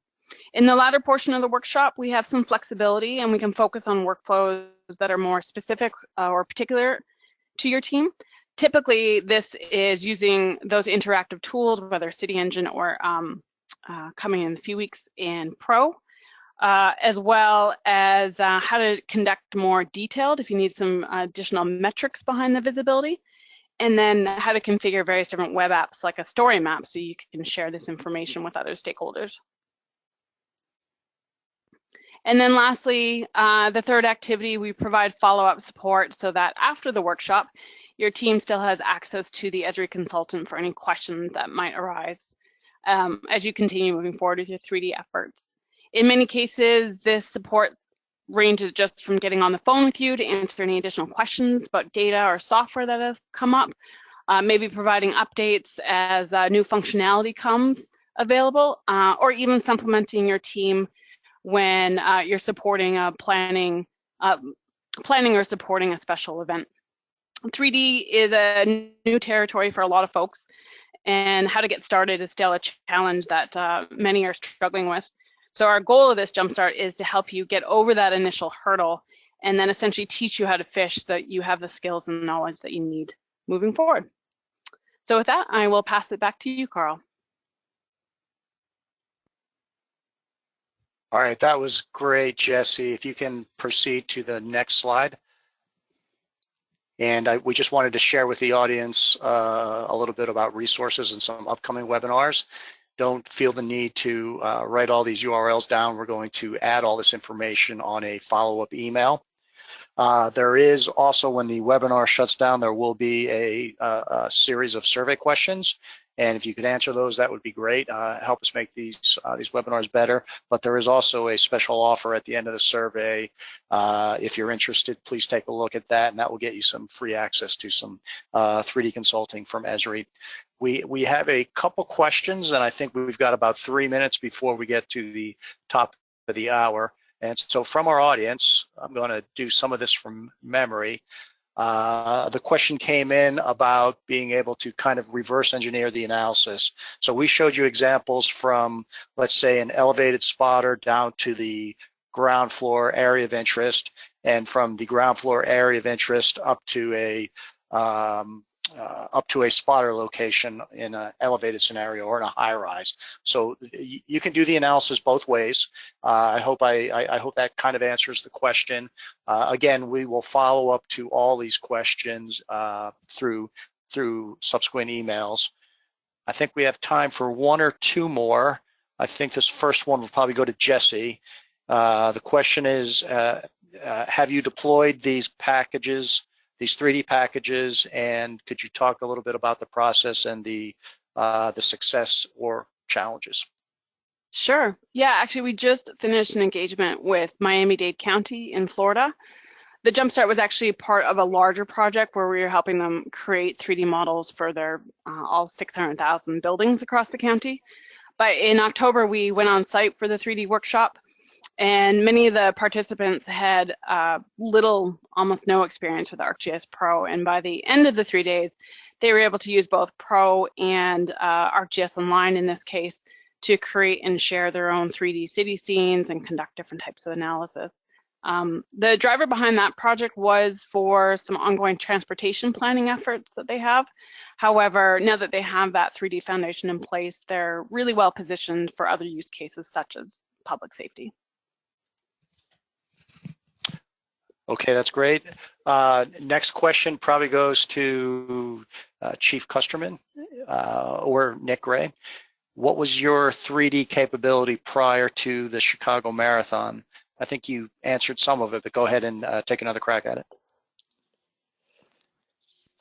Speaker 6: In the latter portion of the workshop, we have some flexibility and we can focus on workflows that are more specific or particular to your team. Typically, this is using those interactive tools, whether City Engine or coming in a few weeks in Pro, as well as how to conduct more detailed if you need some additional metrics behind the visibility, and then how to configure various different web apps like a story map so you can share this information with other stakeholders. And then lastly, the third activity, we provide follow-up support so that after the workshop, your team still has access to the Esri consultant for any questions that might arise as you continue moving forward with your 3D efforts. In many cases, this support ranges just from getting on the phone with you to answer any additional questions about data or software that has come up, maybe providing updates as new functionality comes available, or even supplementing your team when you're supporting planning or supporting a special event. 3D is a new territory for a lot of folks, and how to get started is still a challenge that many are struggling with. So our goal of this Jumpstart is to help you get over that initial hurdle and then essentially teach you how to fish so that you have the skills and knowledge that you need moving forward. So with that, I will pass it back to you, Carl.
Speaker 1: All right, that was great, Jesse. If you can proceed to the next slide. And we just wanted to share with the audience a little bit about resources and some upcoming webinars. Don't feel the need to write all these URLs down. We're going to add all this information on a follow-up email. There is also, when the webinar shuts down, there will be a series of survey questions. And if you could answer those, that would be great. Help us make these webinars better. But there is also a special offer at the end of the survey. If you're interested, please take a look at that, and that will get you some free access to some 3D consulting from Esri. We have a couple questions, and I think we've got about 3 minutes before we get to the top of the hour. And so from our audience, I'm going to do some of this from memory. The question came in about being able to kind of reverse engineer the analysis. So we showed you examples from, let's say, an elevated spotter down to the ground floor area of interest, and from the ground floor area of interest up to a spotter location in an elevated scenario or in a high rise. So you can do the analysis both ways. I hope that kind of answers the question. Again, we will follow up to all these questions through subsequent emails. I think we have time for one or two more. I think this first one will probably go to Jesse. The question is, have you deployed these packages, these 3D packages, and could you talk a little bit about the process and the success or challenges?
Speaker 6: Sure. Yeah, actually, we just finished an engagement with Miami-Dade County in Florida. The Jumpstart was actually part of a larger project where we were helping them create 3D models for their all 600,000 buildings across the county. But in October, we went on site for the 3D workshop, and many of the participants had little, almost no experience with ArcGIS Pro. And by the end of the 3 days, they were able to use both Pro and ArcGIS Online in this case to create and share their own 3D city scenes and conduct different types of analysis. The driver behind that project was for some ongoing transportation planning efforts that they have. However, now that they have that 3D foundation in place, they're really well positioned for other use cases such as public safety.
Speaker 1: Okay, that's great. Next question probably goes to Chief Custerman or Nick Gray. What was your 3D capability prior to the Chicago Marathon? I think you answered some of it, but go ahead and take another crack at it.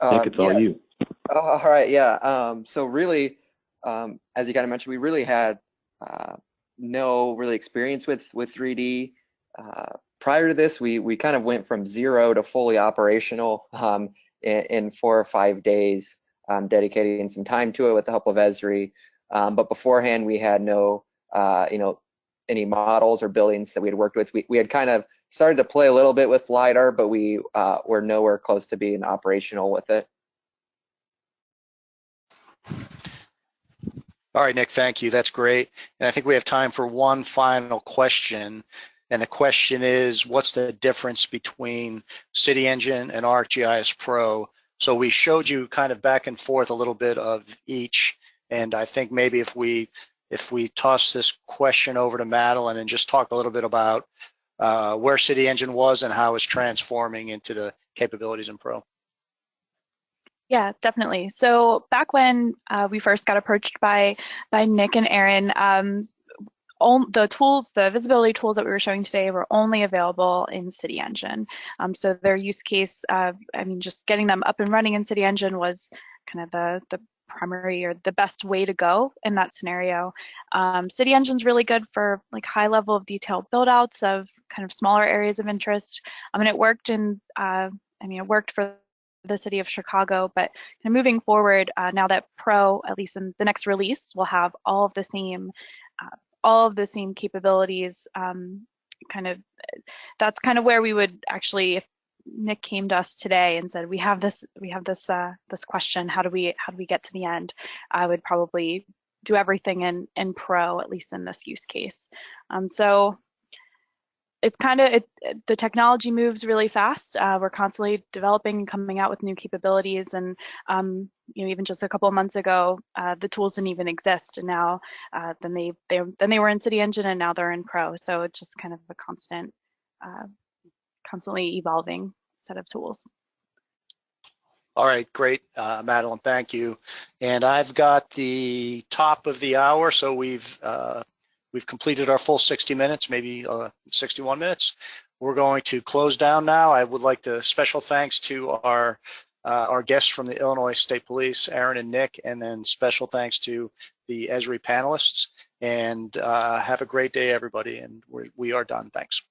Speaker 4: Nick, it's all you.
Speaker 5: Oh, all right, yeah. So really, as you kind of mentioned, we really had no really experience with 3D. Prior to this, we kind of went from 0 to fully operational in 4 or 5 days, dedicating some time to it with the help of Esri. But beforehand, we had no, any models or buildings that we had worked with. We had kind of started to play a little bit with LiDAR, but we were nowhere close to being operational with it.
Speaker 1: All right, Nick, thank you. That's great. And I think we have time for one final question. And the question is, what's the difference between City Engine and ArcGIS Pro? So we showed you kind of back and forth a little bit of each. And I think maybe if we toss this question over to Madeline and just talk a little bit about where City Engine was and how it's transforming into the capabilities in Pro.
Speaker 2: Yeah, definitely. So back when we first got approached by Nick and Aaron, the tools, the visibility tools that we were showing today were only available in City Engine. So their use case, I mean, just getting them up and running in City Engine was kind of the primary or the best way to go in that scenario. City Engine's really good for like high level of detailed build outs of kind of smaller areas of interest. I mean, it worked in, it worked for the city of Chicago, but kind of moving forward, now that Pro, at least in the next release, will have all of the same capabilities. That's kind of where we would actually, if Nick came to us today and said, we have this question, how do we get to the end? I would probably do everything in Pro, at least in this use case. So it's kind of, the technology moves really fast. We're constantly developing and coming out with new capabilities, and even just a couple of months ago, the tools didn't even exist, and now then they were in City Engine, and now they're in Pro. So it's just kind of a constantly evolving set of tools.
Speaker 1: All right, great, Madeline, thank you. And I've got the top of the hour, so we've completed our full 60 minutes, maybe 61 minutes. We're going to close down now. I would like to special thanks to our guests from the Illinois State Police, Aaron and Nick, and then special thanks to the Esri panelists. And have a great day, everybody. And we are done. Thanks.